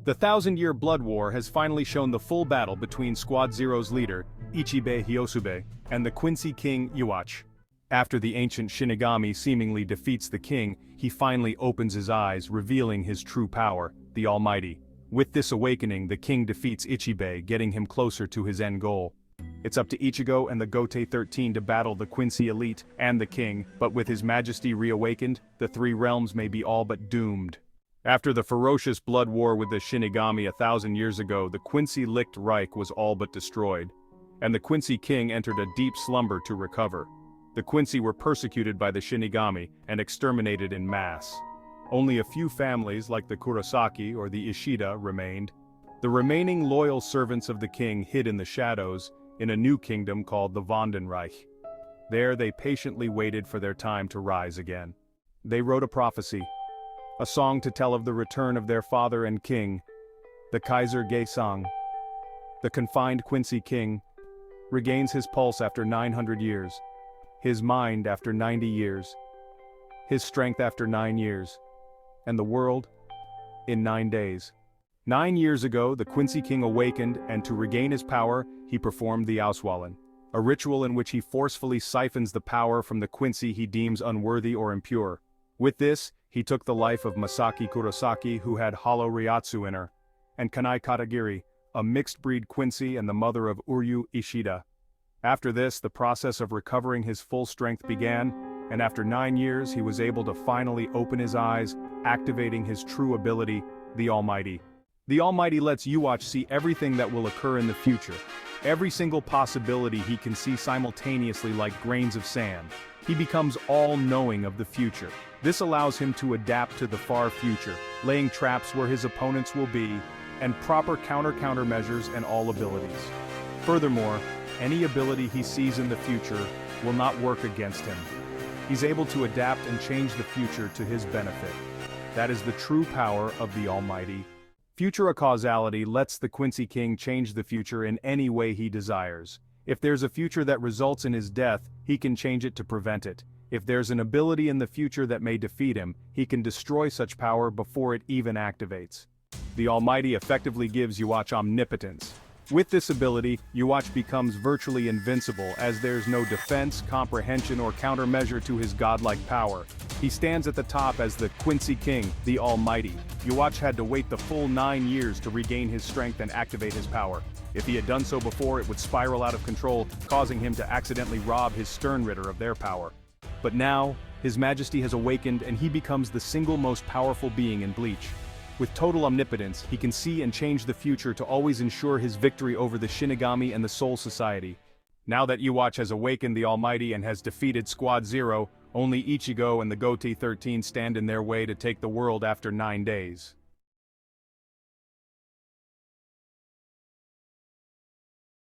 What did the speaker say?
The thousand-year Blood War has finally shown the full battle between Squad Zero's leader, Ichibe Hyosube, and the Quincy King Yhwach. After the ancient Shinigami seemingly defeats the king, he finally opens his eyes, revealing his true power, the Almighty. With this awakening, the king defeats Ichibe, getting him closer to his end goal. It's up to Ichigo and the Gotei 13 to battle the Quincy elite and the king, but with his majesty reawakened, the three realms may be all but doomed. After the ferocious blood war with the Shinigami 1,000 years ago, the Quincy-licked Reich was all but destroyed, and the Quincy king entered a deep slumber to recover. The Quincy were persecuted by the Shinigami and exterminated in mass. Only a few families like the Kurosaki or the Ishida remained. The remaining loyal servants of the king hid in the shadows, in a new kingdom called the Vandenreich. There they patiently waited for their time to rise again. They wrote a prophecy, a song to tell of the return of their father and king, the Kaiser Gesang. The confined Quincy king regains his pulse after 900 years, his mind after 90 years, his strength after 9 years, and the world in 9 days. 9 years ago, the Quincy king awakened, and to regain his power, he performed the Auswahlen, a ritual in which he forcefully siphons the power from the Quincy he deems unworthy or impure. With this, he took the life of Masaki Kurosaki, who had hollow Ryatsu in her, and Kanai Katagiri, a mixed-breed Quincy and the mother of Uryu Ishida. After this, the process of recovering his full strength began, and after 9 years he was able to finally open his eyes, activating his true ability, the Almighty. The Almighty lets Yhwach see everything that will occur in the future. Every single possibility he can see simultaneously like grains of sand. He becomes all-knowing of the future. This allows him to adapt to the far future, laying traps where his opponents will be, and proper countermeasures and all abilities. Furthermore, any ability he sees in the future will not work against him. He's able to adapt and change the future to his benefit. That is the true power of the Almighty. Futura causality lets the Quincy king change the future in any way he desires. If there's a future that results in his death, he can change it to prevent it. If there's an ability in the future that may defeat him, he can destroy such power before it even activates. The Almighty effectively gives Yhwach omnipotence. With this ability, Yhwach becomes virtually invincible, as there's no defense, comprehension, or countermeasure to his godlike power. He stands at the top as the Quincy King, the Almighty. Yhwach had to wait the full 9 years to regain his strength and activate his power. If he had done so before, it would spiral out of control, causing him to accidentally rob his Sternritter of their power. But now, His Majesty has awakened and he becomes the single most powerful being in Bleach. With total omnipotence, he can see and change the future to always ensure his victory over the Shinigami and the Soul Society. Now that Yhwach has awakened the Almighty and has defeated Squad Zero, only Ichigo and the Gotei 13 stand in their way to take the world after 9 days.